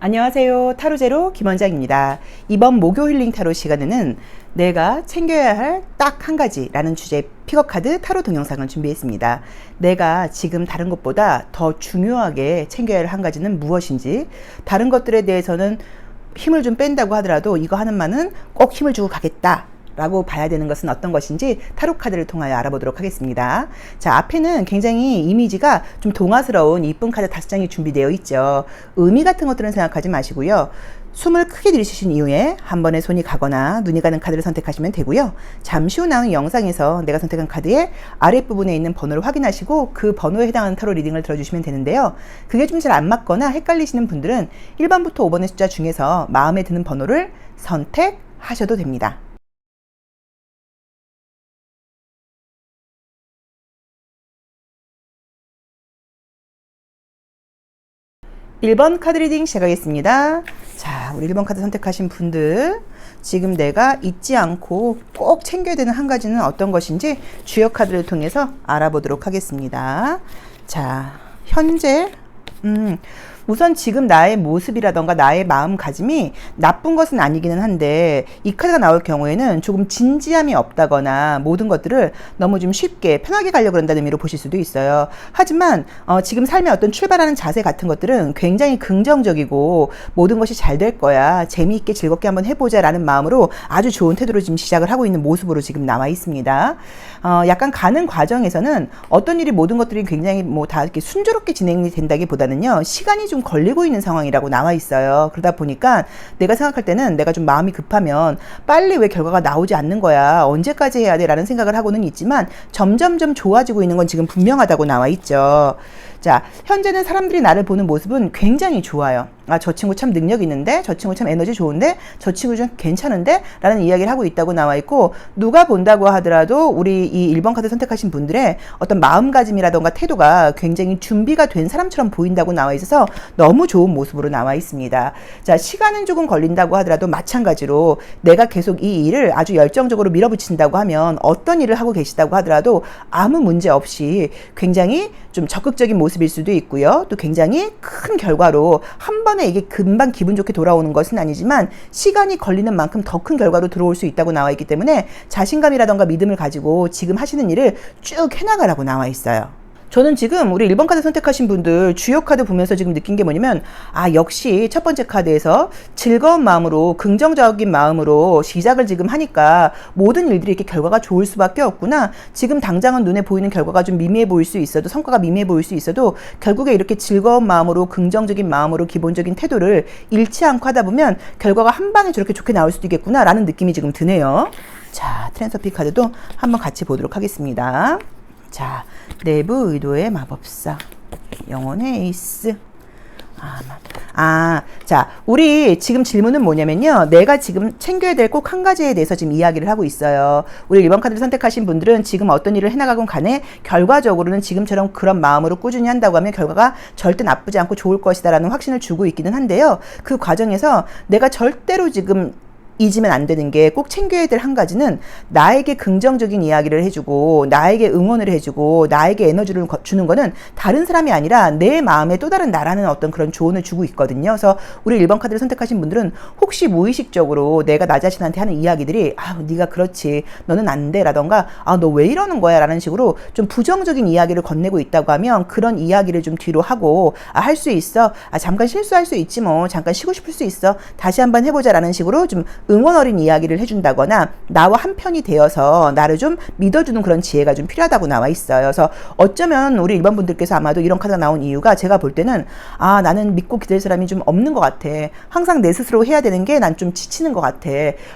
안녕하세요. 타로제로 김원장입니다. 이번 목요 힐링 타로 시간에는 내가 챙겨야 할 딱 한 가지라는 주제 픽업 카드 타로 동영상을 준비했습니다. 내가 지금 다른 것보다 더 중요하게 챙겨야 할 한 가지는 무엇인지, 다른 것들에 대해서는 힘을 좀 뺀다고 하더라도 이거 하나만은 꼭 힘을 주고 가겠다 라고 봐야 되는 것은 어떤 것인지 타로 카드를 통하여 알아보도록 하겠습니다. 자, 앞에는 굉장히 이미지가 좀 동화스러운 이쁜 카드 5장이 준비되어 있죠. 의미 같은 것들은 생각하지 마시고요. 숨을 크게 들이쉬신 이후에 한 번에 손이 가거나 눈이 가는 카드를 선택하시면 되고요. 잠시 후 나오는 영상에서 내가 선택한 카드의 아랫부분에 있는 번호를 확인하시고 그 번호에 해당하는 타로 리딩을 들어주시면 되는데요. 그게 좀 잘 안 맞거나 헷갈리시는 분들은 1번부터 5번의 숫자 중에서 마음에 드는 번호를 선택하셔도 됩니다. 1번 카드 리딩 시작하겠습니다. 자, 우리 1번 카드 선택하신 분들, 지금 내가 잊지 않고 꼭 챙겨야 되는 한 가지는 어떤 것인지 주요 카드를 통해서 알아보도록 하겠습니다. 자, 현재 우선 지금 나의 모습이라던가 나의 마음가짐이 나쁜 것은 아니기는 한데, 이 카드가 나올 경우에는 조금 진지함이 없다거나 모든 것들을 너무 좀 쉽게 편하게 가려고 그런다는 의미로 보실 수도 있어요. 하지만 지금 삶의 어떤 출발하는 자세 같은 것들은 굉장히 긍정적이고 모든 것이 잘 될 거야, 재미있게 즐겁게 한번 해보자 라는 마음으로 아주 좋은 태도로 지금 시작을 하고 있는 모습으로 지금 나와 있습니다. 약간 가는 과정에서는 어떤 일이 모든 것들이 굉장히 뭐 다 이렇게 순조롭게 진행이 된다기보다는요, 시간이 좀 걸리고 있는 상황이라고 나와 있어요. 그러다 보니까 내가 생각할 때는 내가 좀 마음이 급하면 빨리 왜 결과가 나오지 않는 거야, 언제까지 해야 돼 라는 생각을 하고는 있지만 점점점 좋아지고 있는 건 지금 분명하다고 나와 있죠. 자, 현재는 사람들이 나를 보는 모습은 굉장히 좋아요. 아, 저 친구 참 능력 있는데, 저 친구 참 에너지 좋은데, 저 친구 좀 괜찮은데 라는 이야기를 하고 있다고 나와 있고, 누가 본다고 하더라도 우리 이 1번 카드 선택하신 분들의 어떤 마음가짐이라던가 태도가 굉장히 준비가 된 사람처럼 보인다고 나와 있어서 너무 좋은 모습으로 나와 있습니다. 자, 시간은 조금 걸린다고 하더라도 마찬가지로 내가 계속 이 일을 아주 열정적으로 밀어붙인다고 하면, 어떤 일을 하고 계시다고 하더라도 아무 문제 없이 굉장히 좀 적극적인 모습일 수도 있고요. 또 굉장히 큰 결과로 한 번에 이게 금방 기분 좋게 돌아오는 것은 아니지만 시간이 걸리는 만큼 더 큰 결과로 들어올 수 있다고 나와 있기 때문에 자신감이라던가 믿음을 가지고 지금 하시는 일을 쭉 해나가라고 나와 있어요. 저는 지금 우리 1번 카드 선택하신 분들 주요 카드 보면서 지금 느낀 게 뭐냐면, 아, 역시 첫 번째 카드에서 즐거운 마음으로, 긍정적인 마음으로 시작을 지금 하니까 모든 일들이 이렇게 결과가 좋을 수밖에 없구나. 지금 당장은 눈에 보이는 결과가 좀 미미해 보일 수 있어도, 성과가 미미해 보일 수 있어도 결국에 이렇게 즐거운 마음으로, 긍정적인 마음으로 기본적인 태도를 잃지 않고 하다 보면 결과가 한 방에 저렇게 좋게 나올 수도 있겠구나 라는 느낌이 지금 드네요. 자, 트랜스피 카드도 한번 같이 보도록 하겠습니다. 자, 내부 의도의 마법사, 영혼의 에이스. 자, 우리 지금 질문은 뭐냐면요, 내가 지금 챙겨야 될 꼭 한 가지에 대해서 지금 이야기를 하고 있어요. 우리 1번 카드를 선택하신 분들은 지금 어떤 일을 해나가건 간에 결과적으로는 지금처럼 그런 마음으로 꾸준히 한다고 하면 결과가 절대 나쁘지 않고 좋을 것이다 라는 확신을 주고 있기는 한데요, 그 과정에서 내가 절대로 지금 잊으면 안 되는 게, 꼭 챙겨야 될 한 가지는 나에게 긍정적인 이야기를 해주고 나에게 응원을 해주고 나에게 에너지를 주는 거는 다른 사람이 아니라 내 마음에 또 다른 나라는 어떤 그런 조언을 주고 있거든요. 그래서 우리 1번 카드를 선택하신 분들은 혹시 무의식적으로 내가 나 자신한테 하는 이야기들이, 아, 네가 그렇지, 너는 안 돼 라던가, 아, 너 왜 이러는 거야 라는 식으로 좀 부정적인 이야기를 건네고 있다고 하면, 그런 이야기를 좀 뒤로 하고, 아, 할 수 있어, 아, 잠깐 실수할 수 있지 뭐, 잠깐 쉬고 싶을 수 있어, 다시 한번 해보자 라는 식으로 좀 응원 어린 이야기를 해준다거나 나와 한편이 되어서 나를 좀 믿어주는 그런 지혜가 좀 필요하다고 나와 있어요. 그래서 어쩌면 우리 1번 분들께서 아마도 이런 카드가 나온 이유가, 제가 볼 때는 아, 나는 믿고 기댈 사람이 좀 없는 것 같아, 항상 내 스스로 해야 되는 게 난 좀 지치는 것 같아,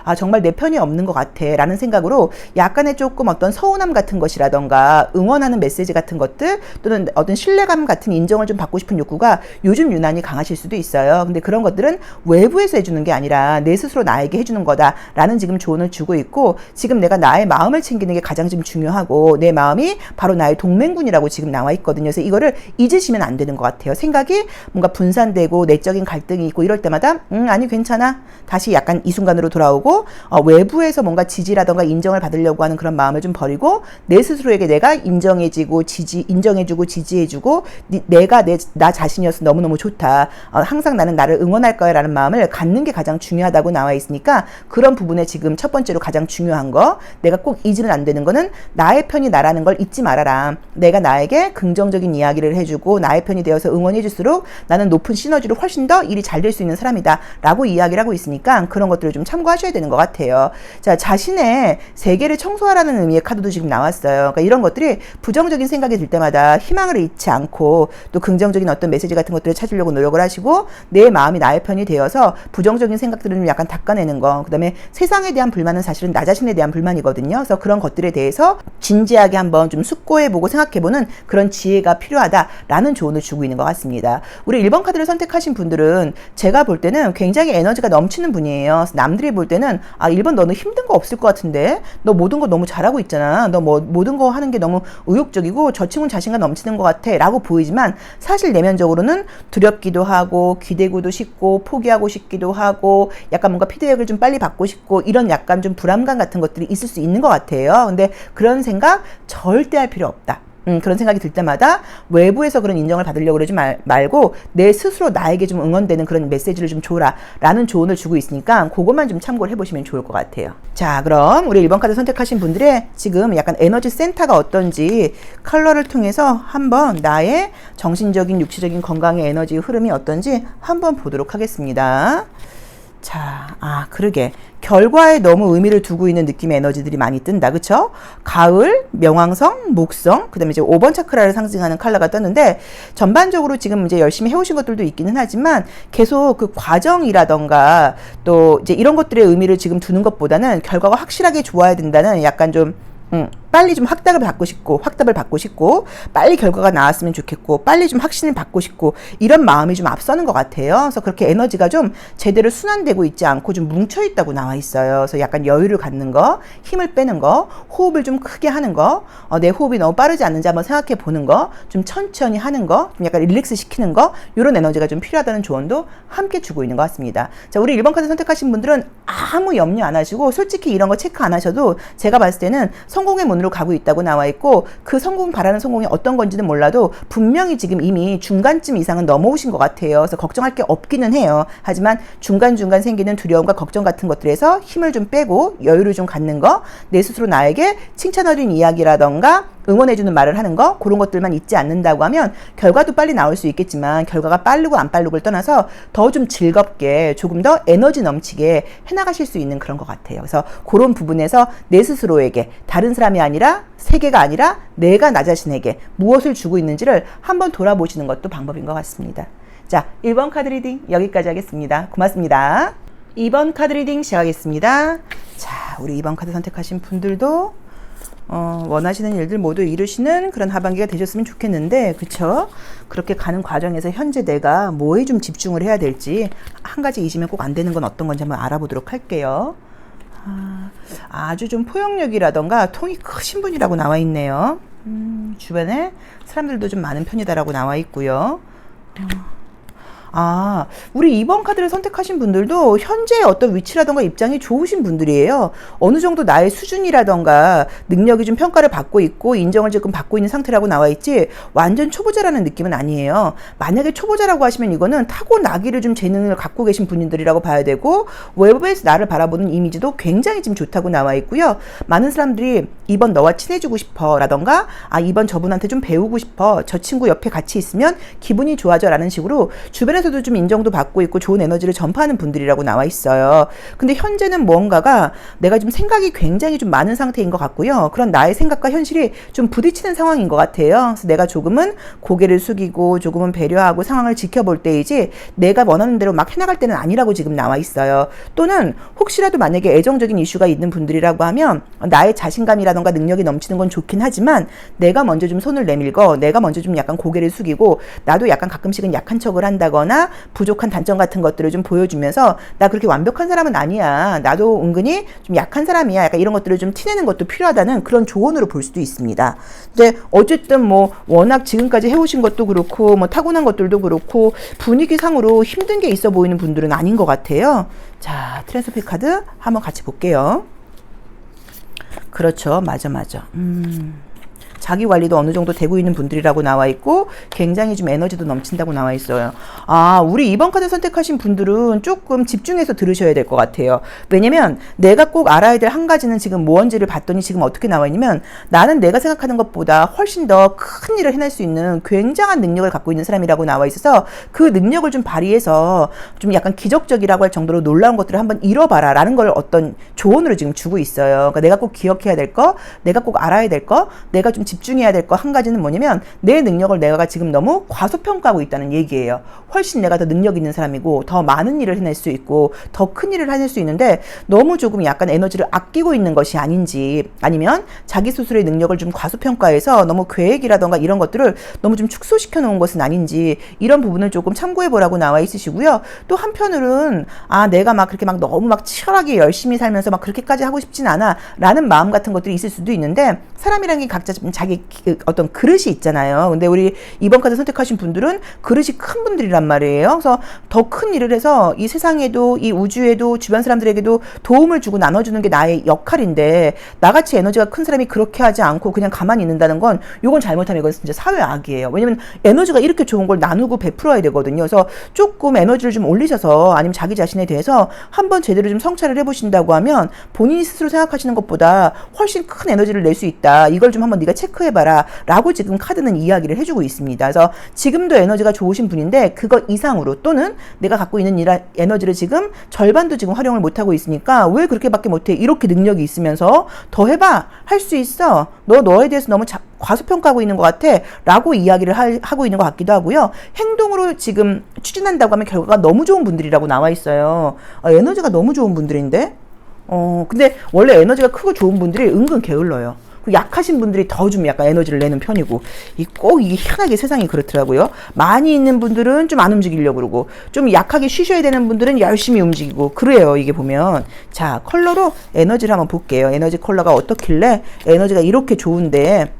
아, 정말 내 편이 없는 것 같아 라는 생각으로 약간의 조금 어떤 서운함 같은 것이라던가 응원하는 메시지 같은 것들, 또는 어떤 신뢰감 같은 인정을 좀 받고 싶은 욕구가 요즘 유난히 강하실 수도 있어요. 근데 그런 것들은 외부에서 해주는 게 아니라 내 스스로 나에게 해주는 거다라는 지금 조언을 주고 있고, 지금 내가 나의 마음을 챙기는 게 가장 지금 중요하고, 내 마음이 바로 나의 동맹군이라고 지금 나와 있거든요. 그래서 이거를 잊으시면 안 되는 것 같아요. 생각이 뭔가 분산되고 내적인 갈등이 있고 이럴 때마다 아니 괜찮아, 다시 약간 이 순간으로 돌아오고, 외부에서 뭔가 지지라던가 인정을 받으려고 하는 그런 마음을 좀 버리고, 내 스스로에게 내가 인정해주고 지지해주고, 내가 나 자신이어서 너무너무 좋다, 항상 나는 나를 응원할 거야 라는 마음을 갖는 게 가장 중요하다고 나와 있으니까, 그런 부분에 지금 첫 번째로 가장 중요한 거, 내가 꼭 잊으면 안 되는 거는 나의 편이 나라는 걸 잊지 말아라. 내가 나에게 긍정적인 이야기를 해주고 나의 편이 되어서 응원해줄수록 나는 높은 시너지로 훨씬 더 일이 잘 될 수 있는 사람이다 라고 이야기를 하고 있으니까, 그런 것들을 좀 참고하셔야 되는 것 같아요. 자, 자신의 세계를 청소하라는 의미의 카드도 지금 나왔어요. 그러니까 이런 것들이 부정적인 생각이 들 때마다 희망을 잃지 않고, 또 긍정적인 어떤 메시지 같은 것들을 찾으려고 노력을 하시고, 내 마음이 나의 편이 되어서 부정적인 생각들을 좀 약간 닦아내는 거, 그 다음에 세상에 대한 불만은 사실은 나 자신에 대한 불만이거든요. 그래서 그런 것들에 대해서 진지하게 한번 좀 숙고해보고 생각해보는 그런 지혜가 필요하다라는 조언을 주고 있는 것 같습니다. 우리 1번 카드를 선택하신 분들은 제가 볼 때는 굉장히 에너지가 넘치는 분이에요. 남들이 볼 때는 1번 너는 힘든 거 없을 것 같은데, 너 모든 거 너무 잘하고 있잖아, 너 모든 거 하는 게 너무 의욕적이고 저 친구는 자신감 넘치는 것 같아 라고 보이지만, 사실 내면적으로는 두렵기도 하고 기대고도 싶고 포기하고 싶기도 하고, 약간 뭔가 피드백을 좀 빨리 받고 싶고, 이런 약간 좀 불안감 같은 것들이 있을 수 있는 것 같아요. 근데 그런 생각 절대 할 필요 없다. 그런 생각이 들 때마다 외부에서 그런 인정을 받으려고 그러지 말고, 내 스스로 나에게 좀 응원되는 그런 메시지를 좀 줘라 라는 조언을 주고 있으니까, 그것만 좀 참고를 해보시면 좋을 것 같아요. 자, 그럼 우리 1번 카드 선택하신 분들의 지금 약간 에너지 센터가 어떤지 컬러를 통해서 한번 나의 정신적인 육체적인 건강의 에너지 흐름이 어떤지 한번 보도록 하겠습니다. 자, 그러게 결과에 너무 의미를 두고 있는 느낌의 에너지들이 많이 뜬다, 그쵸? 가을, 명왕성, 목성, 그 다음에 이제 5번 차크라를 상징하는 컬러가 떴는데, 전반적으로 지금 이제 열심히 해오신 것들도 있기는 하지만, 계속 그 과정이라던가 또 이제 이런 것들의 의미를 지금 두는 것보다는 결과가 확실하게 좋아야 된다는 약간 좀 빨리 좀 확답을 받고 싶고, 빨리 결과가 나왔으면 좋겠고, 빨리 좀 확신을 받고 싶고, 이런 마음이 좀 앞서는 것 같아요. 그래서 그렇게 에너지가 좀 제대로 순환되고 있지 않고 좀 뭉쳐있다고 나와 있어요. 그래서 약간 여유를 갖는 거, 힘을 빼는 거, 호흡을 좀 크게 하는 거, 내 호흡이 너무 빠르지 않는지 한번 생각해 보는 거, 좀 천천히 하는 거, 좀 약간 릴렉스 시키는 거, 이런 에너지가 좀 필요하다는 조언도 함께 주고 있는 것 같습니다. 자, 우리 1번 카드 선택하신 분들은 아무 염려 안 하시고, 솔직히 이런 거 체크 안 하셔도 제가 봤을 때는 성공의 문으로 가고 있다고 나와 있고, 그 바라는 성공이 어떤 건지는 몰라도 분명히 지금 이미 중간쯤 이상은 넘어오신 것 같아요. 그래서 걱정할 게 없기는 해요. 하지만 중간중간 생기는 두려움과 걱정 같은 것들에서 힘을 좀 빼고 여유를 좀 갖는 거, 내 스스로 나에게 칭찬 어린 이야기라던가 응원해주는 말을 하는 거, 그런 것들만 잊지 않는다고 하면 결과도 빨리 나올 수 있겠지만, 결과가 빠르고 안 빠르고를 떠나서 더 좀 즐겁게, 조금 더 에너지 넘치게 해나가실 수 있는 그런 것 같아요. 그래서 그런 부분에서 내 스스로에게, 다른 사람이 아니라, 세계가 아니라 내가 나 자신에게 무엇을 주고 있는지를 한번 돌아보시는 것도 방법인 것 같습니다. 자, 1번 카드 리딩 여기까지 하겠습니다. 고맙습니다. 2번 카드 리딩 시작하겠습니다. 자, 우리 2번 카드 선택하신 분들도 원하시는 일들 모두 이루시는 그런 하반기가 되셨으면 좋겠는데, 그쵸? 그렇게 가는 과정에서 현재 내가 뭐에 좀 집중을 해야 될지, 한 가지 잊으면 꼭 안 되는 건 어떤 건지 한번 알아보도록 할게요. 아주 좀 포용력이라던가 통이 크신 분이라고 나와 있네요. 주변에 사람들도 좀 많은 편이다라고 나와 있고요. 우리 2번 카드를 선택하신 분들도 현재의 어떤 위치라던가 입장이 좋으신 분들이에요. 어느 정도 나의 수준이라던가 능력이 좀 평가를 받고 있고 인정을 지금 받고 있는 상태라고 나와 있지, 완전 초보자라는 느낌은 아니에요. 만약에 초보자라고 하시면 이거는 타고나기를 좀 재능을 갖고 계신 분들이라고 봐야 되고, 외부에서 나를 바라보는 이미지도 굉장히 지금 좋다고 나와 있고요. 많은 사람들이 2번 너와 친해지고 싶어 라던가, 2번 저분한테 좀 배우고 싶어, 저 친구 옆에 같이 있으면 기분이 좋아져 라는 식으로 주변에서도 좀 인정도 받고 있고 좋은 에너지를 전파하는 분들이라고 나와 있어요. 근데 현재는 뭔가가 내가 좀 생각이 굉장히 좀 많은 상태인 것 같고요. 그런 나의 생각과 현실이 좀 부딪히는 상황인 것 같아요. 그래서 내가 조금은 고개를 숙이고 조금은 배려하고 상황을 지켜볼 때이지, 내가 원하는 대로 막 해나갈 때는 아니라고 지금 나와 있어요. 또는 혹시라도 만약에 애정적인 이슈가 있는 분들이라고 하면, 나의 자신감이라던가 능력이 넘치는 건 좋긴 하지만, 내가 먼저 좀 손을 내밀고 내가 먼저 좀 약간 고개를 숙이고, 나도 약간 가끔씩은 약한 척을 한다거나 하나 부족한 단점 같은 것들을 좀 보여주면서 나 그렇게 완벽한 사람은 아니야. 나도 은근히 좀 약한 사람이야. 약간 이런 것들을 좀 티내는 것도 필요하다는 그런 조언으로 볼 수도 있습니다. 근데 어쨌든 뭐 워낙 지금까지 해오신 것도 그렇고 뭐 타고난 것들도 그렇고 분위기상으로 힘든 게 있어 보이는 분들은 아닌 것 같아요. 자, 트랜스피 카드 한번 같이 볼게요. 그렇죠. 맞아. 자기 관리도 어느 정도 되고 있는 분들이라고 나와 있고 굉장히 좀 에너지도 넘친다고 나와 있어요. 아, 우리 2번 카드 선택하신 분들은 조금 집중해서 들으셔야 될 것 같아요. 왜냐면 내가 꼭 알아야 될 한 가지는 지금 뭔지를 봤더니 지금 어떻게 나와 있냐면 나는 내가 생각하는 것보다 훨씬 더 큰 일을 해낼 수 있는 굉장한 능력을 갖고 있는 사람이라고 나와 있어서 그 능력을 좀 발휘해서 좀 약간 기적적이라고 할 정도로 놀라운 것들을 한번 잃어봐라 라는 걸 어떤 조언으로 지금 주고 있어요. 그러니까 내가 꼭 기억해야 될 거, 내가 꼭 알아야 될 거, 내가 좀 집중해야 될 거 한 가지는 뭐냐면 내 능력을 내가 지금 너무 과소평가하고 있다는 얘기예요. 훨씬 내가 더 능력 있는 사람이고 더 많은 일을 해낼 수 있고 더 큰 일을 해낼 수 있는데 너무 조금 약간 에너지를 아끼고 있는 것이 아닌지 아니면 자기 스스로의 능력을 좀 과소평가해서 너무 계획이라던가 이런 것들을 너무 좀 축소시켜 놓은 것은 아닌지 이런 부분을 조금 참고해 보라고 나와 있으시고요. 또 한편으로는 아 내가 막 그렇게 막 너무 막 치열하게 열심히 살면서 막 그렇게까지 하고 싶진 않아 라는 마음 같은 것들이 있을 수도 있는데 사람이란 게 각자 좀 자기 어떤 그릇이 있잖아요. 근데 우리 이번 카드 선택하신 분들은 그릇이 큰 분들이란 말이에요. 그래서 더 큰 일을 해서 이 세상에도 이 우주에도 주변 사람들에게도 도움을 주고 나눠주는 게 나의 역할인데 나같이 에너지가 큰 사람이 그렇게 하지 않고 그냥 가만히 있는다는 건 이건 잘못하면 이건 진짜 사회악이에요. 왜냐면 에너지가 이렇게 좋은 걸 나누고 베풀어야 되거든요. 그래서 조금 에너지를 좀 올리셔서 아니면 자기 자신에 대해서 한번 제대로 좀 성찰을 해보신다고 하면 본인이 스스로 생각하시는 것보다 훨씬 큰 에너지를 낼 수 있다. 이걸 좀 한번 네가 체크해봐라 라고 지금 카드는 이야기를 해주고 있습니다. 그래서 지금도 에너지가 좋으신 분인데 그거 이상으로 또는 내가 갖고 있는 에너지를 지금 절반도 지금 활용을 못하고 있으니까 왜 그렇게밖에 못해? 이렇게 능력이 있으면서 더 해봐. 할 수 있어. 너에 대해서 너무 과소평가하고 있는 것 같아 라고 이야기를 하고 있는 것 같기도 하고요. 행동으로 지금 추진한다고 하면 결과가 너무 좋은 분들이라고 나와 있어요. 에너지가 너무 좋은 분들인데 근데 원래 에너지가 크고 좋은 분들이 은근 게을러요. 약하신 분들이 더 좀 약간 에너지를 내는 편이고 꼭 이게 희한하게 세상이 그렇더라고요. 많이 있는 분들은 좀 안 움직이려고 그러고 좀 약하게 쉬셔야 되는 분들은 열심히 움직이고 그래요. 이게 보면 자 컬러로 에너지를 한번 볼게요. 에너지 컬러가 어떻길래 에너지가 이렇게 좋은데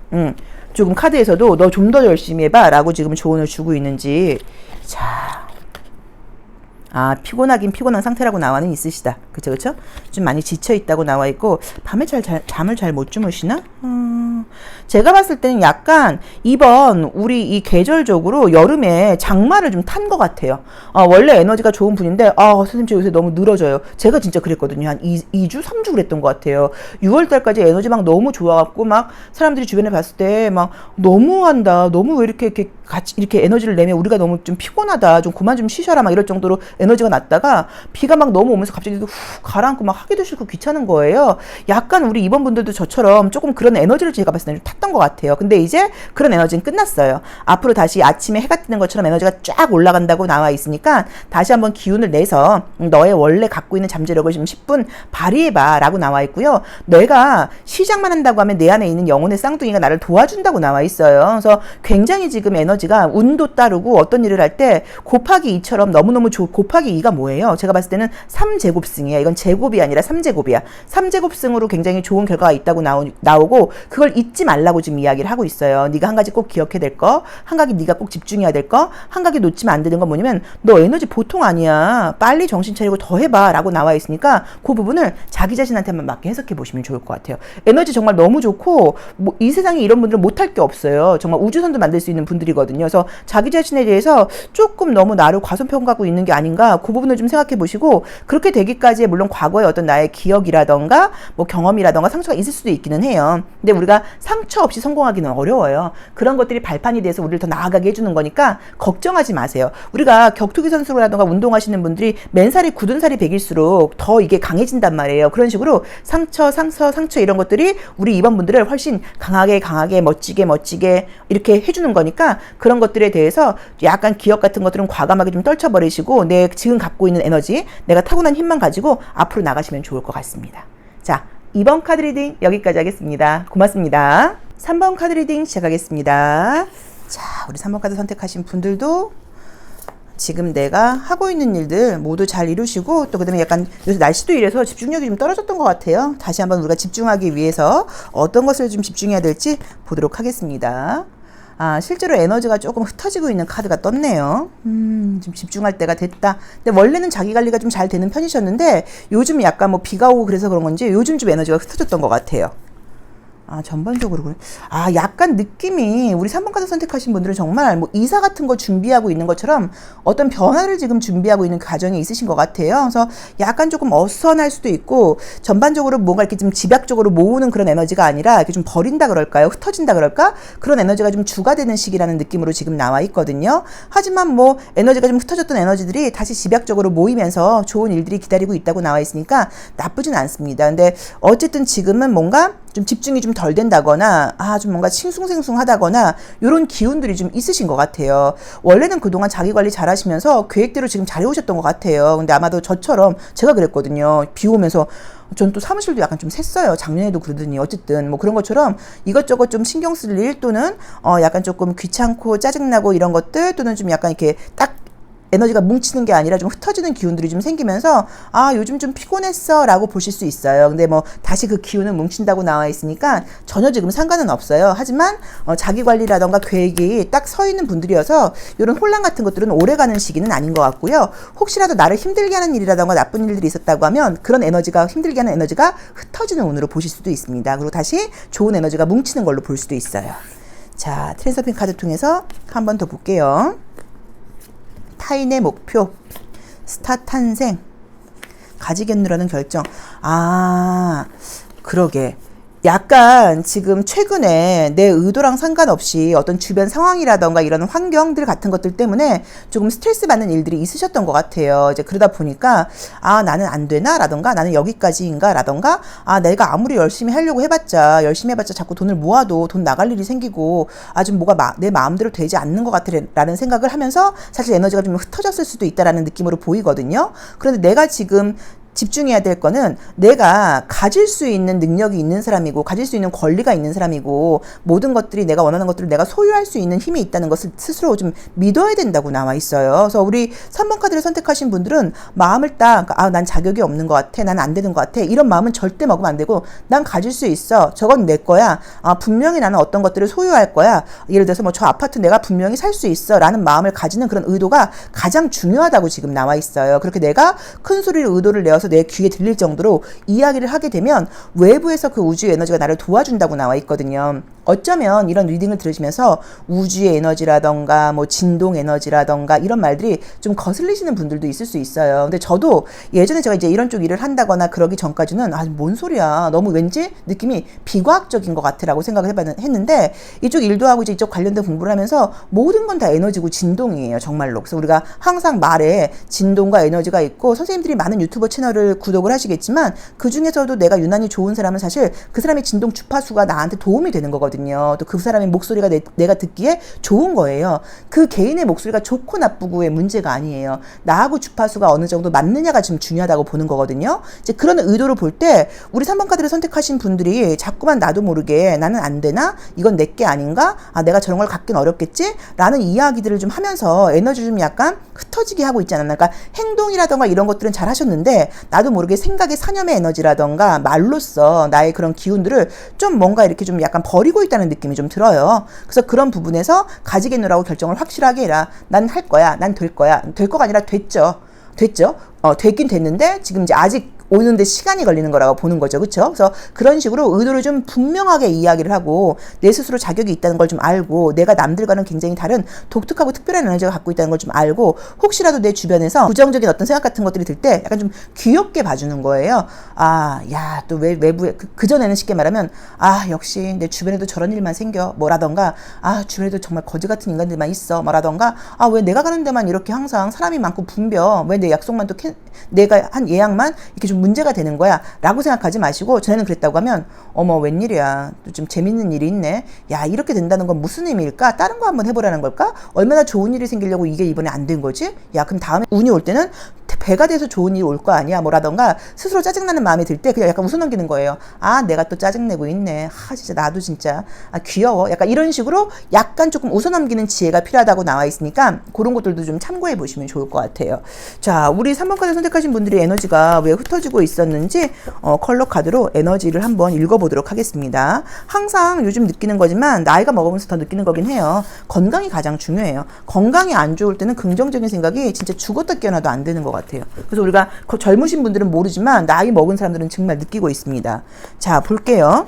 조금 카드에서도 너 좀 더 열심히 해봐 라고 지금 조언을 주고 있는지 자 아, 피곤하긴 피곤한 상태라고 나와는 있으시다. 그쵸? 좀 많이 지쳐있다고 나와 있고, 밤에 잠을 잘 못 주무시나? 제가 봤을 때는 약간 이번 우리 이 계절적으로 여름에 장마를 좀 탄 것 같아요. 원래 에너지가 좋은 분인데, 선생님 저 요새 너무 늘어져요. 제가 진짜 그랬거든요. 한 2주, 3주 그랬던 것 같아요. 6월달까지 에너지 막 너무 좋아갖고, 막 사람들이 주변에 봤을 때 막 너무한다. 너무 왜 이렇게 같이 이렇게 에너지를 내면 우리가 너무 좀 피곤하다. 좀 그만 좀 쉬셔라. 막 이럴 정도로 에너지가 났다가 비가 막 너무 오면서 갑자기 훅 가라앉고 막 하기도 싫고 귀찮은 거예요. 약간 우리 이번 분들도 저처럼 조금 그런 에너지를 제가 봤을 때는 좀 탔던 것 같아요. 근데 이제 그런 에너지는 끝났어요. 앞으로 다시 아침에 해가 뜨는 것처럼 에너지가 쫙 올라간다고 나와 있으니까 다시 한번 기운을 내서 너의 원래 갖고 있는 잠재력을 좀 10분 발휘해봐 라고 나와 있고요. 내가 시작만 한다고 하면 내 안에 있는 영혼의 쌍둥이가 나를 도와준다고 나와 있어요. 그래서 굉장히 지금 에너지가 운도 따르고 어떤 일을 할 때 곱하기 2처럼 너무너무 곱하기 2가 뭐예요? 제가 봤을 때는 3제곱승이야. 이건 제곱이 아니라 3제곱이야. 3제곱승으로 굉장히 좋은 결과가 있다고 나오고 그걸 잊지 말라고 지금 이야기를 하고 있어야 네가 한 가지 꼭 기억해야 될 거, 한 가지 네가 꼭 집중해야 될 거, 한 가지 놓치면 안 되는 건 뭐냐면 너 에너지 보통 아니야. 빨리 정신 차리고 더 해봐 라고 나와 있으니까 그 부분을 자기 자신한테만 맞게 해석해 보시면 좋을 것 같아요. 에너지 정말 너무 좋고 이 세상에 이런 분들은 못할 게 없어요. 정말 우주선도 만들 수 있는 분들이거든요. 그래서 자기 자신에 대해서 조금 너무 나를 과소평가하고 있는 게 아닌가 그 부분을 좀 생각해 보시고 그렇게 되기까지의 물론 과거의 어떤 나의 기억이라던가 뭐 경험이라던가 상처가 있을 수도 있기는 해요. 근데 우리가 상처 없이 성공하기는 어려워요. 그런 것들이 발판이 돼서 우리를 더 나아가게 해주는 거니까 걱정하지 마세요. 우리가 격투기 선수라던가 운동하시는 분들이 맨살이 굳은 살이 배길수록 더 이게 강해진단 말이에요. 그런 식으로 상처 이런 것들이 우리 이번 분들을 훨씬 강하게 멋지게 이렇게 해주는 거니까 그런 것들에 대해서 약간 기억 같은 것들은 과감하게 좀 떨쳐버리시고 내 지금 갖고 있는 에너지 내가 타고난 힘만 가지고 앞으로 나가시면 좋을 것 같습니다. 자, 2번 카드 리딩 여기까지 하겠습니다. 고맙습니다. 3번 카드 리딩 시작하겠습니다. 자, 우리 3번 카드 선택하신 분들도 지금 내가 하고 있는 일들 모두 잘 이루시고 또 그다음에 약간 요새 날씨도 이래서 집중력이 좀 떨어졌던 것 같아요. 다시 한번 우리가 집중하기 위해서 어떤 것을 좀 집중해야 될지 보도록 하겠습니다. 실제로 에너지가 조금 흩어지고 있는 카드가 떴네요. 좀 집중할 때가 됐다. 근데 원래는 자기 관리가 좀 잘 되는 편이셨는데 요즘 약간 뭐 비가 오고 그래서 그런 건지 요즘 좀 에너지가 흩어졌던 것 같아요. 전반적으로 그래. 약간 느낌이 우리 3번 카드 선택하신 분들은 정말 뭐 이사 같은 거 준비하고 있는 것처럼 어떤 변화를 지금 준비하고 있는 과정이 있으신 것 같아요. 그래서 약간 조금 어수선할 수도 있고 전반적으로 뭔가 이렇게 좀 집약적으로 모으는 그런 에너지가 아니라 이렇게 좀 버린다 그럴까요? 흩어진다 그럴까? 그런 에너지가 좀 주가 되는 시기라는 느낌으로 지금 나와 있거든요. 하지만 뭐 에너지가 좀 흩어졌던 에너지들이 다시 집약적으로 모이면서 좋은 일들이 기다리고 있다고 나와 있으니까 나쁘진 않습니다. 근데 어쨌든 지금은 뭔가 좀 집중이 좀 덜 된다거나 좀 뭔가 싱숭생숭하다거나 이런 기운들이 좀 있으신 것 같아요. 원래는 그동안 자기 관리 잘 하시면서 계획대로 지금 잘 해오셨던 것 같아요. 근데 아마도 저처럼 제가 그랬거든요. 비 오면서 전 또 사무실도 약간 좀 샜어요. 작년에도 그러더니 어쨌든 뭐 그런 것처럼 이것저것 좀 신경 쓸 일 또는 약간 조금 귀찮고 짜증나고 이런 것들 또는 좀 약간 이렇게 딱 에너지가 뭉치는 게 아니라 좀 흩어지는 기운들이 좀 생기면서 요즘 좀 피곤했어 라고 보실 수 있어요. 근데 뭐 다시 그 기운은 뭉친다고 나와 있으니까 전혀 지금 상관은 없어요. 하지만 자기 관리라던가 계획이 딱 서 있는 분들이어서 이런 혼란 같은 것들은 오래 가는 시기는 아닌 것 같고요. 혹시라도 나를 힘들게 하는 일이라던가 나쁜 일들이 있었다고 하면 그런 에너지가 힘들게 하는 에너지가 흩어지는 운으로 보실 수도 있습니다. 그리고 다시 좋은 에너지가 뭉치는 걸로 볼 수도 있어요. 자, 트랜서핑 카드 통해서 한 번 더 볼게요. 타인의 목표, 스타 탄생, 가지겠노라는 결정. 그러게. 약간 지금 최근에 내 의도랑 상관없이 어떤 주변 상황이라던가 이런 환경들 같은 것들 때문에 조금 스트레스 받는 일들이 있으셨던 것 같아요. 이제 그러다 보니까 나는 안 되나? 라던가 나는 여기까지인가? 라던가 내가 아무리 열심히 하려고 해봤자 자꾸 돈을 모아도 돈 나갈 일이 생기고 좀 뭐가 내 마음대로 되지 않는 것 같아 라는 생각을 하면서 사실 에너지가 좀 흩어졌을 수도 있다라는 느낌으로 보이거든요. 그런데 내가 지금 집중해야 될 거는 내가 가질 수 있는 능력이 있는 사람이고 가질 수 있는 권리가 있는 사람이고 모든 것들이 내가 원하는 것들을 내가 소유할 수 있는 힘이 있다는 것을 스스로 좀 믿어야 된다고 나와 있어요. 그래서 우리 3번 카드를 선택하신 분들은 마음을 딱 난 자격이 없는 것 같아, 난 안 되는 것 같아 이런 마음은 절대 먹으면 안 되고 난 가질 수 있어, 저건 내 거야, 분명히 나는 어떤 것들을 소유할 거야, 예를 들어서 뭐 저 아파트 내가 분명히 살 수 있어 라는 마음을 가지는 그런 의도가 가장 중요하다고 지금 나와 있어요. 그렇게 내가 큰 소리로 의도를 내어서 내 귀에 들릴 정도로 이야기를 하게 되면 외부에서 그 우주의 에너지가 나를 도와준다고 나와 있거든요. 어쩌면 이런 리딩을 들으시면서 우주의 에너지라던가 뭐 진동 에너지라던가 이런 말들이 좀 거슬리시는 분들도 있을 수 있어요. 근데 저도 예전에 제가 이제 이런 쪽 일을 한다거나 그러기 전까지는 뭔 소리야, 너무 왠지 느낌이 비과학적인 것 같으라고 생각을 했는데 이쪽 일도 하고 이제 이쪽 관련된 공부를 하면서 모든 건 다 에너지고 진동이에요, 정말로. 그래서 우리가 항상 말에 진동과 에너지가 있고, 선생님들이 많은 유튜버 채널을 구독을 하시겠지만 그 중에서도 내가 유난히 좋은 사람은 사실 그 사람의 진동 주파수가 나한테 도움이 되는 거거든요. 또 그 사람의 목소리가 내가 듣기에 좋은 거예요. 그 개인의 목소리가 좋고 나쁘고의 문제가 아니에요. 나하고 주파수가 어느 정도 맞느냐가 좀 중요하다고 보는 거거든요. 이제 그런 의도로 볼 때 우리 3번 카드를 선택하신 분들이 자꾸만 나도 모르게 나는 안 되나? 이건 내게 아닌가? 내가 저런 걸 갖긴 어렵겠지? 라는 이야기들을 좀 하면서 에너지 좀 약간 흩어지게 하고 있지 않았나? 그러니까 행동이라던가 이런 것들은 잘 하셨는데 나도 모르게 생각의 사념의 에너지라던가 말로써 나의 그런 기운들을 좀 뭔가 이렇게 좀 약간 버리고 있다는 느낌이 좀 들어요. 그래서 그런 부분에서 가지겠노라고 결정을 확실하게 해라. 난 할 거야. 난 될 거야. 될 거가 아니라 됐죠. 됐긴 됐는데 지금 이제 아직 오는데 시간이 걸리는 거라고 보는 거죠. 그렇죠? 그래서 그런 식으로 의도를 좀 분명하게 이야기를 하고 내 스스로 자격이 있다는 걸 좀 알고 내가 남들과는 굉장히 다른 독특하고 특별한 에너지가 갖고 있다는 걸 좀 알고 혹시라도 내 주변에서 부정적인 어떤 생각 같은 것들이 들 때 약간 좀 귀엽게 봐주는 거예요. 야, 또 외부에 그전에는 쉽게 말하면 역시 내 주변에도 저런 일만 생겨 뭐라던가 주변에도 정말 거지 같은 인간들만 있어 뭐라던가 왜 내가 가는 데만 이렇게 항상 사람이 많고 붐벼, 왜 내 약속만 또 내가 한 예약만 이렇게 좀 문제가 되는 거야 라고 생각하지 마시고, 전에는 그랬다고 하면 어머 웬일이야, 또 좀 재밌는 일이 있네, 야 이렇게 된다는 건 무슨 의미일까, 다른 거 한번 해보라는 걸까, 얼마나 좋은 일이 생기려고 이게 이번에 안 된 거지, 야 그럼 다음에 운이 올 때는 배가 돼서 좋은 일이 올 거 아니야 뭐라던가 스스로 짜증나는 마음이 들 때 그냥 약간 웃어넘기는 거예요. 아 내가 또 짜증내고 있네. 아 진짜 나도 진짜 귀여워. 약간 이런 식으로 약간 조금 웃어넘기는 지혜가 필요하다고 나와 있으니까 그런 것들도 좀 참고해 보시면 좋을 것 같아요. 자 우리 3번 카드 선택하신 분들이 에너지가 왜 흩어지고 있었는지 컬러 카드로 에너지를 한번 읽어보도록 하겠습니다. 항상 요즘 느끼는 거지만 나이가 먹으면서 더 느끼는 거긴 해요. 건강이 가장 중요해요. 건강이 안 좋을 때는 긍정적인 생각이 진짜 죽었다 깨어나도 안 되는 것 같아요. 그래서 우리가 젊으신 분들은 모르지만 나이 먹은 사람들은 정말 느끼고 있습니다. 자 볼게요.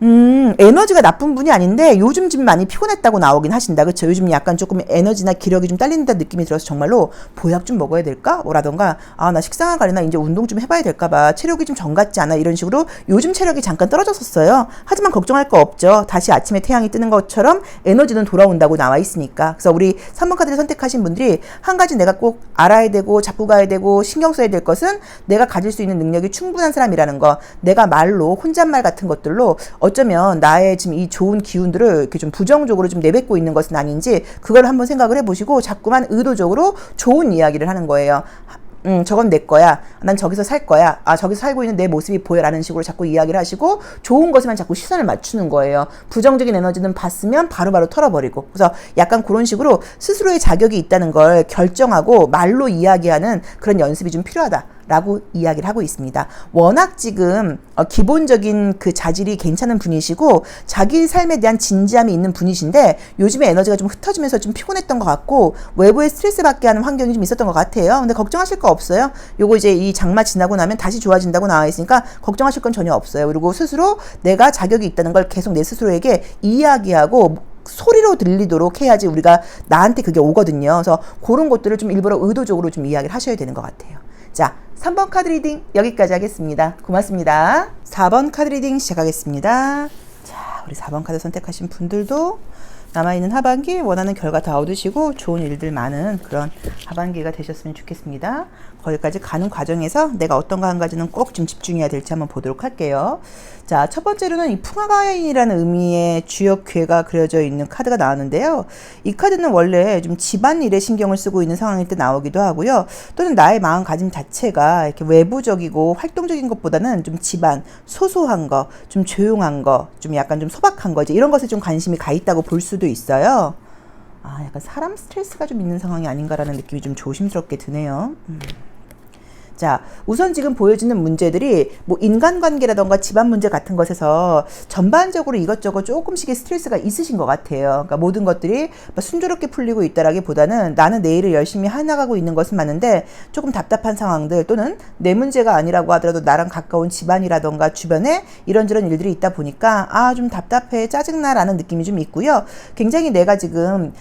에너지가 나쁜 분이 아닌데 요즘 좀 많이 피곤했다고 나오긴 하신다. 그쵸? 요즘 약간 조금 에너지나 기력이 좀 딸린다는 느낌이 들어서 정말로 보약 좀 먹어야 될까? 뭐라던가 아 나 식상한 가리나 이제 운동 좀 해봐야 될까봐 체력이 좀 정 같지 않아 이런 식으로 요즘 체력이 잠깐 떨어졌었어요. 하지만 걱정할 거 없죠. 다시 아침에 태양이 뜨는 것처럼 에너지는 돌아온다고 나와 있으니까. 그래서 우리 3번 카드를 선택하신 분들이 한 가지 내가 꼭 알아야 되고 잡고 가야 되고 신경 써야 될 것은 내가 가질 수 있는 능력이 충분한 사람이라는 거. 내가 말로 혼잣말 같은 것들로 어쩌면 나의 지금 이 좋은 기운들을 이렇게 좀 부정적으로 좀 내뱉고 있는 것은 아닌지 그걸 한번 생각을 해보시고 자꾸만 의도적으로 좋은 이야기를 하는 거예요. 저건 내 거야. 난 저기서 살 거야. 아, 저기서 살고 있는 내 모습이 보여. 라는 식으로 자꾸 이야기를 하시고 좋은 것에만 자꾸 시선을 맞추는 거예요. 부정적인 에너지는 봤으면 바로바로 털어버리고. 그래서 약간 그런 식으로 스스로의 자격이 있다는 걸 결정하고 말로 이야기하는 그런 연습이 좀 필요하다. 라고 이야기를 하고 있습니다. 워낙 지금 기본적인 그 자질이 괜찮은 분이시고 자기 삶에 대한 진지함이 있는 분이신데 요즘에 에너지가 좀 흩어지면서 좀 피곤했던 것 같고 외부에 스트레스 받게 하는 환경이 좀 있었던 것 같아요. 근데 걱정하실 거 없어요. 요거 이제 이 장마 지나고 나면 다시 좋아진다고 나와 있으니까 걱정하실 건 전혀 없어요. 그리고 스스로 내가 자격이 있다는 걸 계속 내 스스로에게 이야기하고 소리로 들리도록 해야지 우리가 나한테 그게 오거든요. 그래서 그런 것들을 좀 일부러 의도적으로 좀 이야기를 하셔야 되는 것 같아요. 자, 3번 카드 리딩 여기까지 하겠습니다. 고맙습니다. 4번 카드 리딩 시작하겠습니다. 자, 우리 4번 카드 선택하신 분들도 남아있는 하반기 원하는 결과 다 얻으시고 좋은 일들 많은 그런 하반기가 되셨으면 좋겠습니다. 거기까지 가는 과정에서 내가 어떤 거 한 가지는 꼭 좀 집중해야 될지 한번 보도록 할게요. 자, 첫 번째로는 이 풍화가인이라는 의미의 주역괴가 그려져 있는 카드가 나왔는데요. 이 카드는 원래 좀 집안일에 신경을 쓰고 있는 상황일 때 나오기도 하고요. 또는 나의 마음가짐 자체가 이렇게 외부적이고 활동적인 것보다는 좀 집안, 소소한 거, 좀 조용한 거, 좀 약간 좀 소박한 거, 이제 이런 것에 좀 관심이 가 있다고 볼 수도 있어요. 아, 약간 사람 스트레스가 좀 있는 상황이 아닌가라는 느낌이 좀 조심스럽게 드네요. 자, 우선 지금 보여지는 문제들이 뭐 인간관계라던가 집안 문제 같은 것에서 전반적으로 이것저것 조금씩의 스트레스가 있으신 것 같아요. 그러니까 모든 것들이 순조롭게 풀리고 있다라기보다는 나는 내 일을 열심히 해나가고 있는 것은 맞는데 조금 답답한 상황들 또는 내 문제가 아니라고 하더라도 나랑 가까운 집안이라던가 주변에 이런저런 일들이 있다 보니까 아, 좀 답답해, 짜증나라는 느낌이 좀 있고요. 굉장히 내가 지금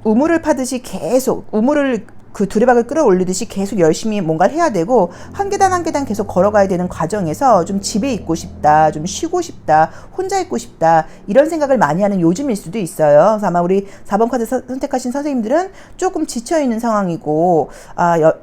우물을 파듯이 계속 우물을 그 두레박을 끌어올리듯이 계속 열심히 뭔가를 해야 되고 한 계단 한 계단 계속 걸어가야 되는 과정에서 좀 집에 있고 싶다, 좀 쉬고 싶다, 혼자 있고 싶다 이런 생각을 많이 하는 요즘일 수도 있어요. 그래서 아마 우리 4번 카드 선택하신 선생님들은 조금 지쳐있는 상황이고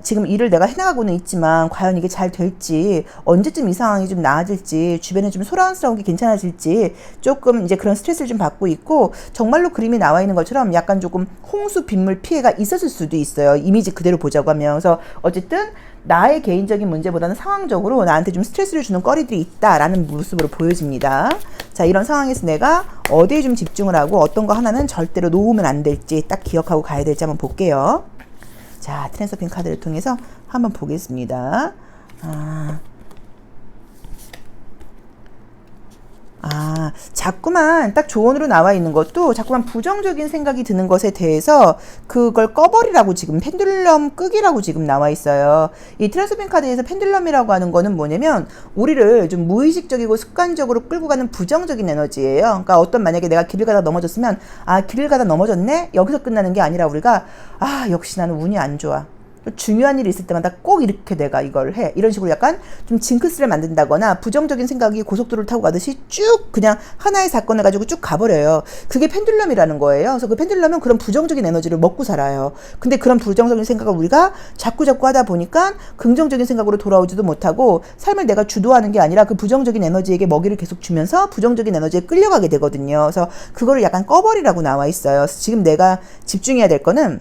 지금 일을 내가 해나가고는 있지만 과연 이게 잘 될지 언제쯤 이 상황이 좀 나아질지 주변에 좀 소란스러운 게 괜찮아질지 조금 이제 그런 스트레스를 좀 받고 있고 정말로 그림이 나와 있는 것처럼 약간 조금 홍수 빗물 피해가 있었을 수도 있어요. 이미지 그대로 보자고 하면. 그래서 어쨌든 나의 개인적인 문제보다는 상황적으로 나한테 좀 스트레스를 주는 거리들이 있다라는 모습으로 보여집니다. 자, 이런 상황에서 내가 어디에 좀 집중을 하고 어떤 거 하나는 절대로 놓으면 안 될지 딱 기억하고 가야 될지 한번 볼게요. 자, 트랜스서핑 카드를 통해서 한번 보겠습니다. 자꾸만 딱 조언으로 나와 있는 것도 자꾸만 부정적인 생각이 드는 것에 대해서 그걸 꺼버리라고 지금 펜듈럼 끄기라고 지금 나와 있어요. 이 트랜스서핑 카드에서 펜듈럼이라고 하는 거는 뭐냐면 우리를 좀 무의식적이고 습관적으로 끌고 가는 부정적인 에너지예요. 그러니까 만약에 내가 길을 가다 넘어졌으면 길을 가다 넘어졌네? 여기서 끝나는 게 아니라 우리가 역시 나는 운이 안 좋아. 중요한 일이 있을 때마다 꼭 이렇게 내가 이걸 해. 이런 식으로 약간 좀 징크스를 만든다거나 부정적인 생각이 고속도로를 타고 가듯이 쭉 그냥 하나의 사건을 가지고 쭉 가버려요. 그게 펜듈럼이라는 거예요. 그래서 그 펜듈럼은 그런 부정적인 에너지를 먹고 살아요. 근데 그런 부정적인 생각을 우리가 자꾸 하다 보니까 긍정적인 생각으로 돌아오지도 못하고 삶을 내가 주도하는 게 아니라 그 부정적인 에너지에게 먹이를 계속 주면서 부정적인 에너지에 끌려가게 되거든요. 그래서 그거를 약간 꺼버리라고 나와 있어요. 그래서 지금 내가 집중해야 될 거는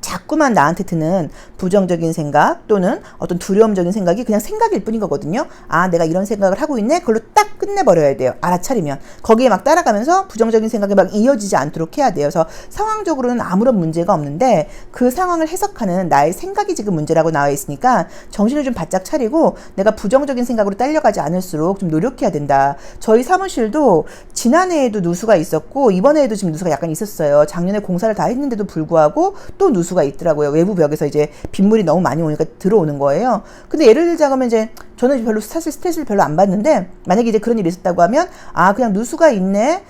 자꾸만 나한테 드는 부정적인 생각 또는 어떤 두려움적인 생각이 그냥 생각일 뿐인 거거든요. 아, 내가 이런 생각을 하고 있네? 그걸로 딱 끝내버려야 돼요. 알아차리면. 거기에 막 따라가면서 부정적인 생각이 막 이어지지 않도록 해야 돼요. 그래서 상황적으로는 아무런 문제가 없는데 그 상황을 해석하는 나의 생각이 지금 문제라고 나와 있으니까 정신을 좀 바짝 차리고 내가 부정적인 생각으로 딸려가지 않을수록 좀 노력해야 된다. 저희 사무실도 지난해에도 누수가 있었고 이번에도 지금 누수가 약간 있었어요. 작년에 공사를 다 했는데도 불구하고 또 누수가 있더라고요. 외부 벽에서 이제 빗물이 너무 많이 오니까 들어오는 거예요. 근데 예를 들자면 이제 저는 별로 스트레스를 별로 안 받는데 만약에 이제 그런 일이 있었다고 하면 아, 그냥 누수가 있네.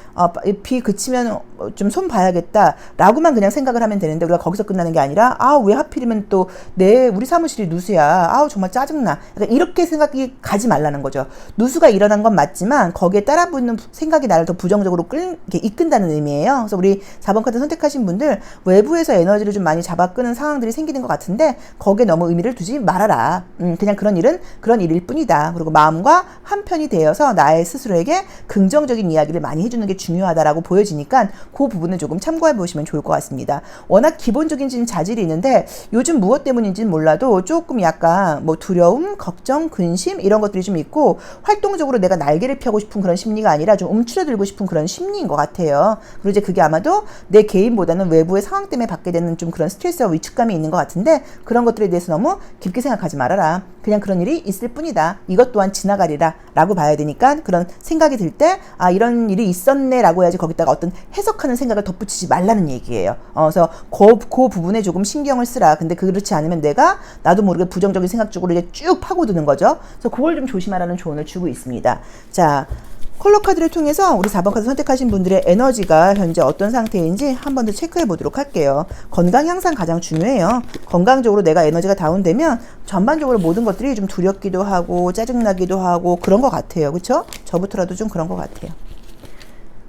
비 그치면 좀 손 봐야겠다 라고만 그냥 생각을 하면 되는데 우리가 거기서 끝나는 게 아니라 아, 왜 하필이면 또 우리 사무실이 누수야. 아우, 정말 짜증나. 그러니까 이렇게 생각이 가지 말라는 거죠. 누수가 일어난 건 맞지만 거기에 따라 붙는 생각이 나를 더 부정적으로 이끈다는 의미예요. 그래서 우리 4번 카드 선택하신 분들 외부에서 에너지를 좀 많이 잡아 끄는 상황들이 생기는 것 같은데 거기에 너무 의미를 두지 말아라. 그냥 그런 일은 그런 일일 뿐이다. 그리고 마음과 한편이 되어서 나의 스스로에게 긍정적인 이야기를 많이 해주는 게 중요하다라고 보여지니까 그 부분을 조금 참고해 보시면 좋을 것 같습니다. 워낙 기본적인 지금 자질이 있는데 요즘 무엇 때문인지는 몰라도 조금 약간 뭐 두려움, 걱정, 근심 이런 것들이 좀 있고 활동적으로 내가 날개를 펴고 싶은 그런 심리가 아니라 좀 움츠러들고 싶은 그런 심리인 것 같아요. 그리고 이제 그게 아마도 내 개인보다는 외부의 상황 때문에 받게 되는 좀 그런 스트레스와 위축감이 있는 것 같은데 그런 것들에 대해서 너무 깊게 생각하지 말아라. 그냥 그런 일이 있을 뿐이다. 이것 또한 지나가리라 라고 봐야 되니까 그런 생각이 들 때 아, 이런 일이 있었네 라고 해야지 거기다가 어떤 해석하는 생각을 덧붙이지 말라는 얘기예요. 그래서 그 부분에 조금 신경을 쓰라. 근데 그렇지 않으면 나도 모르게 부정적인 생각 쪽으로 이제 쭉 파고드는 거죠. 그래서 그걸 좀 조심하라는 조언을 주고 있습니다. 자, 컬러 카드를 통해서 우리 4번 카드 선택하신 분들의 에너지가 현재 어떤 상태인지 한 번 더 체크해 보도록 할게요. 건강이 항상 가장 중요해요. 건강적으로 내가 에너지가 다운되면 전반적으로 모든 것들이 좀 두렵기도 하고 짜증나기도 하고 그런 것 같아요. 그렇죠? 저부터라도 좀 그런 것 같아요.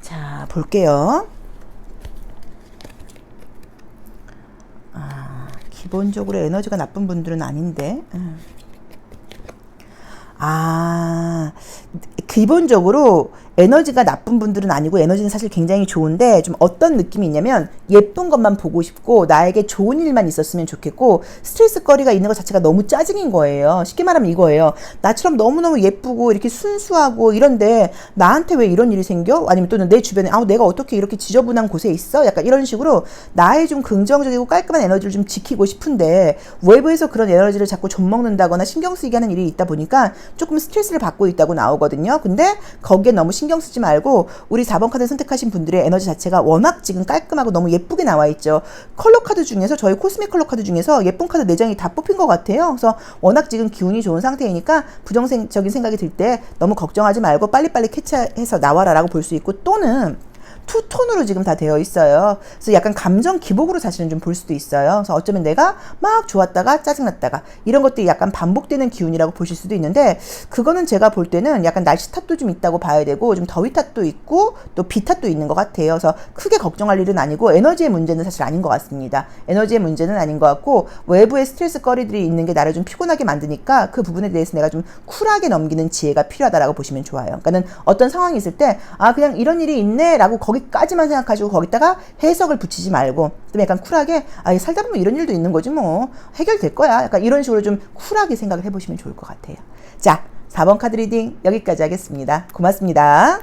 자, 볼게요. 기본적으로 에너지가 나쁜 분들은 아닌데 기본적으로 에너지가 나쁜 분들은 아니고 에너지는 사실 굉장히 좋은데 좀 어떤 느낌이 있냐면 예쁜 것만 보고 싶고 나에게 좋은 일만 있었으면 좋겠고 스트레스거리가 있는 것 자체가 너무 짜증인 거예요. 쉽게 말하면 이거예요. 나처럼 너무너무 예쁘고 이렇게 순수하고 이런데 나한테 왜 이런 일이 생겨? 아니면 또는 내 주변에 내가 어떻게 이렇게 지저분한 곳에 있어? 약간 이런 식으로 나의 좀 긍정적이고 깔끔한 에너지를 좀 지키고 싶은데 외부에서 그런 에너지를 자꾸 좀먹는다거나 신경 쓰이게 하는 일이 있다 보니까 조금 스트레스를 받고 있다고 나오거든요. 근데 거기에 너무 신경 쓰지 말고 우리 4번 카드 선택하신 분들의 에너지 자체가 워낙 지금 깔끔하고 너무 예쁘게 나와 있죠. 컬러 카드 중에서 저희 코스믹 컬러 카드 중에서 예쁜 카드 4장이 다 뽑힌 것 같아요. 그래서 워낙 지금 기운이 좋은 상태이니까 부정적인 생각이 들 때 너무 걱정하지 말고 빨리빨리 캐치해서 나와라 라고 볼 수 있고 또는 투톤으로 지금 다 되어 있어요. 그래서 약간 감정 기복으로 사실은 좀 볼 수도 있어요. 그래서 어쩌면 내가 막 좋았다가 짜증났다가 이런 것들이 약간 반복되는 기운이라고 보실 수도 있는데 그거는 제가 볼 때는 약간 날씨 탓도 좀 있다고 봐야 되고 좀 더위 탓도 있고 또 비 탓도 있는 것 같아요. 그래서 크게 걱정할 일은 아니고 에너지의 문제는 사실 아닌 것 같습니다. 에너지의 문제는 아닌 것 같고 외부의 스트레스 거리들이 있는 게 나를 좀 피곤하게 만드니까 그 부분에 대해서 내가 좀 쿨하게 넘기는 지혜가 필요하다라고 보시면 좋아요. 그러니까는 어떤 상황이 있을 때 그냥 이런 일이 있네 라고 거기까지만 생각하시고 거기다가 해석을 붙이지 말고 좀 약간 쿨하게 살다 보면 이런 일도 있는 거지 뭐 해결될 거야. 약간 이런 식으로 좀 쿨하게 생각을 해보시면 좋을 것 같아요. 자, 4번 카드 리딩 여기까지 하겠습니다. 고맙습니다.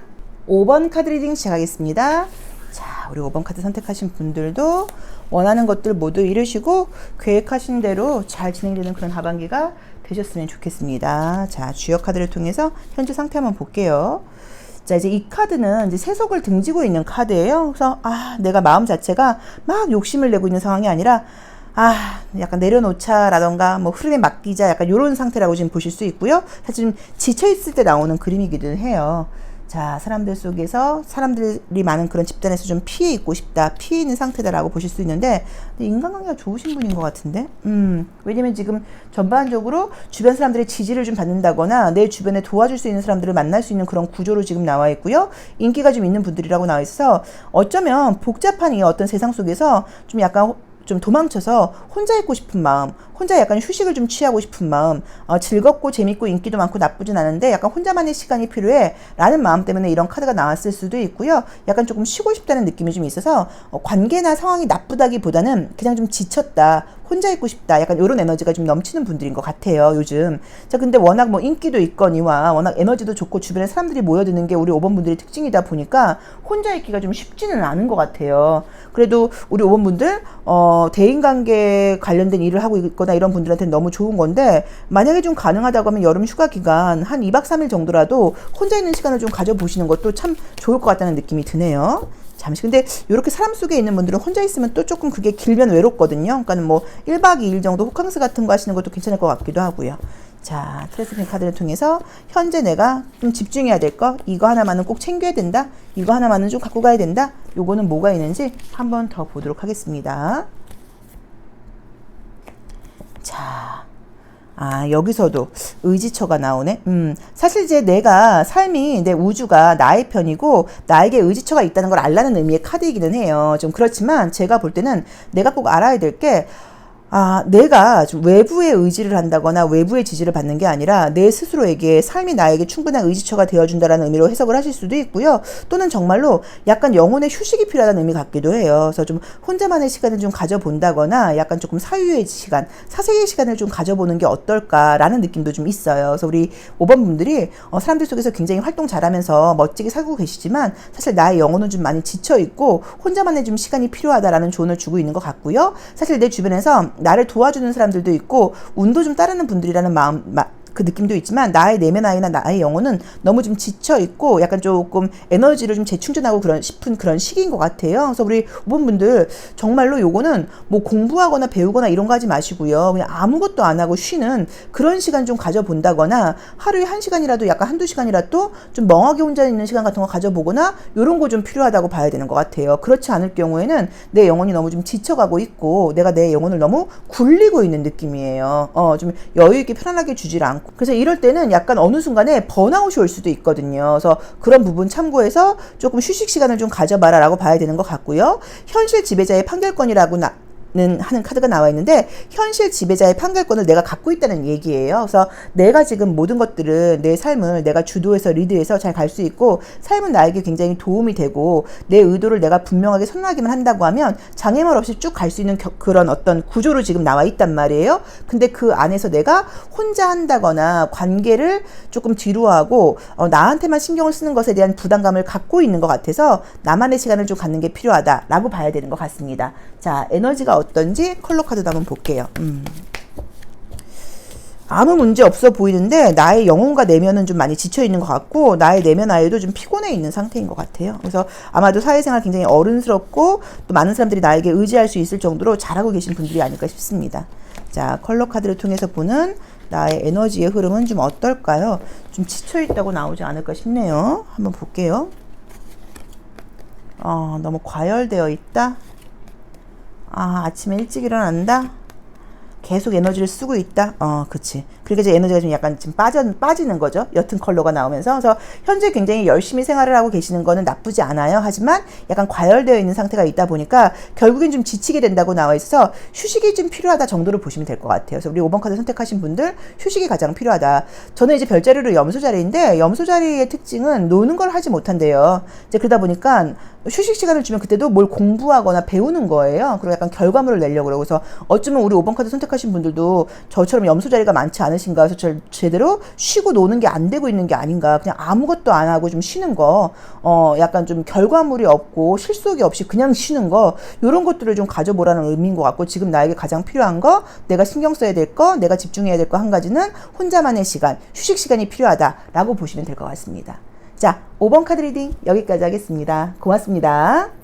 5번 카드 리딩 시작하겠습니다. 자, 우리 5번 카드 선택하신 분들도 원하는 것들 모두 이루시고 계획하신 대로 잘 진행되는 그런 하반기가 되셨으면 좋겠습니다. 자, 주요 카드를 통해서 현재 상태 한번 볼게요. 자, 이제 이 카드는 이제 세속을 등지고 있는 카드예요. 그래서 내가 마음 자체가 막 욕심을 내고 있는 상황이 아니라 약간 내려놓자라던가 뭐 흐름에 맡기자 약간 이런 상태라고 지금 보실 수 있고요. 사실 좀 지쳐있을 때 나오는 그림이기도 해요. 자, 사람들 속에서 사람들이 많은 그런 집단에서 좀 피해 있고 싶다, 피해 있는 상태다라고 보실 수 있는데 인간관계가 좋으신 분인 것 같은데 왜냐면 지금 전반적으로 주변 사람들의 지지를 좀 받는다거나 내 주변에 도와줄 수 있는 사람들을 만날 수 있는 그런 구조로 지금 나와 있고요. 인기가 좀 있는 분들이라고 나와 있어서 어쩌면 복잡한 이 어떤 세상 속에서 좀 약간 좀 도망쳐서 혼자 있고 싶은 마음, 혼자 약간 휴식을 좀 취하고 싶은 마음, 즐겁고 재밌고 인기도 많고 나쁘진 않은데 약간 혼자만의 시간이 필요해 라는 마음 때문에 이런 카드가 나왔을 수도 있고요. 약간 조금 쉬고 싶다는 느낌이 좀 있어서 관계나 상황이 나쁘다기보다는 그냥 좀 지쳤다, 혼자 있고 싶다, 약간 이런 에너지가 좀 넘치는 분들인 것 같아요, 요즘. 자, 근데 워낙 뭐 인기도 있거니와 워낙 에너지도 좋고 주변에 사람들이 모여드는 게 우리 5번 분들의 특징이다 보니까 혼자 있기가 좀 쉽지는 않은 것 같아요. 그래도 우리 5번 분들 대인관계 관련된 일을 하고 있거나 이런 분들한테는 너무 좋은 건데, 만약에 좀 가능하다고 하면 여름 휴가 기간 한 2박 3일 정도라도 혼자 있는 시간을 좀 가져보시는 것도 참 좋을 것 같다는 느낌이 드네요. 잠시. 근데 이렇게 사람 속에 있는 분들은 혼자 있으면 또 조금 그게 길면 외롭거든요. 그러니까 뭐 1박 2일 정도 호캉스 같은 거 하시는 것도 괜찮을 것 같기도 하고요. 자, 트레스핀 카드를 통해서 현재 내가 좀 집중해야 될 거, 이거 하나만은 꼭 챙겨야 된다, 이거 하나만은 좀 갖고 가야 된다, 요거는 뭐가 있는지 한번 더 보도록 하겠습니다. 자, 여기서도 의지처가 나오네. 사실 이제 내가 삶이, 내 우주가 나의 편이고 나에게 의지처가 있다는 걸 알라는 의미의 카드이기는 해요. 좀 그렇지만 제가 볼 때는 내가 꼭 알아야 될 게, 내가 좀 외부의 의지를 한다거나 외부의 지지를 받는 게 아니라 내 스스로에게 삶이 나에게 충분한 의지처가 되어준다는 의미로 해석을 하실 수도 있고요. 또는 정말로 약간 영혼의 휴식이 필요하다는 의미 같기도 해요. 그래서 좀 혼자만의 시간을 좀 가져본다거나 약간 조금 사유의 시간, 사색의 시간을 좀 가져보는 게 어떨까라는 느낌도 좀 있어요. 그래서 우리 5번 분들이 사람들 속에서 굉장히 활동 잘하면서 멋지게 살고 계시지만 사실 나의 영혼은 좀 많이 지쳐있고 혼자만의 좀 시간이 필요하다라는 조언을 주고 있는 것 같고요. 사실 내 주변에서 나를 도와주는 사람들도 있고 운도 좀 따르는 분들이라는 그 느낌도 있지만 나의 내면 아이나 나의 영혼은 너무 좀 지쳐있고 약간 조금 에너지를 좀 재충전하고 싶은 그런 시기인 것 같아요. 그래서 우리 5번 분들 정말로 요거는 뭐 공부하거나 배우거나 이런 거 하지 마시고요. 그냥 아무것도 안 하고 쉬는 그런 시간 좀 가져본다거나 하루에 1시간이라도 약간 한두 시간이라도 좀 멍하게 혼자 있는 시간 같은 거 가져보거나 요런 거 좀 필요하다고 봐야 되는 것 같아요. 그렇지 않을 경우에는 내 영혼이 너무 좀 지쳐가고 있고 내가 내 영혼을 너무 굴리고 있는 느낌이에요. 좀 여유있게 편안하게 주질 않고, 그래서 이럴 때는 약간 어느 순간에 번아웃이 올 수도 있거든요. 그래서 그런 부분 참고해서 조금 휴식 시간을 좀 가져봐라 라고 봐야 되는 것 같고요. 현실 지배자의 판결권이라고 하는 카드가 나와 있는데, 현실 지배자의 판결권을 내가 갖고 있다는 얘기예요. 그래서 내가 지금 모든 것들을, 내 삶을 내가 주도해서 리드해서 잘 갈 수 있고 삶은 나에게 굉장히 도움이 되고 내 의도를 내가 분명하게 선언하기만 한다고 하면 장애물 없이 쭉 갈 수 있는 그런 어떤 구조로 지금 나와 있단 말이에요. 근데 그 안에서 내가 혼자 한다거나 관계를 조금 뒤로 하고 나한테만 신경을 쓰는 것에 대한 부담감을 갖고 있는 것 같아서 나만의 시간을 좀 갖는 게 필요하다라고 봐야 되는 것 같습니다. 자, 에너지가 어떤지 컬러 카드도 한번 볼게요. 아무 문제 없어 보이는데 나의 영혼과 내면은 좀 많이 지쳐 있는 것 같고 나의 내면 아이도 좀 피곤해 있는 상태인 것 같아요. 그래서 아마도 사회생활 굉장히 어른스럽고 또 많은 사람들이 나에게 의지할 수 있을 정도로 잘하고 계신 분들이 아닐까 싶습니다. 자, 컬러 카드를 통해서 보는 나의 에너지의 흐름은 좀 어떨까요? 좀 지쳐 있다고 나오지 않을까 싶네요. 한번 볼게요. 너무 과열되어 있다. 아침에 일찍 일어난다. 계속 에너지를 쓰고 있다. 그치. 그러니까 이제 에너지가 좀 약간 지금 빠지는 거죠. 옅은 컬러가 나오면서. 그래서 현재 굉장히 열심히 생활을 하고 계시는 거는 나쁘지 않아요. 하지만 약간 과열되어 있는 상태가 있다 보니까 결국엔 좀 지치게 된다고 나와 있어서 휴식이 좀 필요하다 정도로 보시면 될 것 같아요. 그래서 우리 5번 카드 선택하신 분들 휴식이 가장 필요하다. 저는 이제 별자리로 염소 자리인데 염소 자리의 특징은 노는 걸 하지 못한대요. 이제 그러다 보니까 휴식 시간을 주면 그때도 뭘 공부하거나 배우는 거예요. 그리고 약간 결과물을 내려고 그러고. 그래서 어쩌면 우리 5번 카드 선택하신 분들도 저처럼 염소 자리가 많지 않으신가. 그래서 제대로 쉬고 노는 게 안 되고 있는 게 아닌가. 그냥 아무것도 안 하고 좀 쉬는 거, 약간 좀 결과물이 없고 실속이 없이 그냥 쉬는 거, 요런 것들을 좀 가져보라는 의미인 것 같고, 지금 나에게 가장 필요한 거, 내가 신경 써야 될 거, 내가 집중해야 될 거 한 가지는 혼자만의 시간, 휴식 시간이 필요하다라고 보시면 될 것 같습니다. 자, 5번 카드 리딩 여기까지 하겠습니다. 고맙습니다.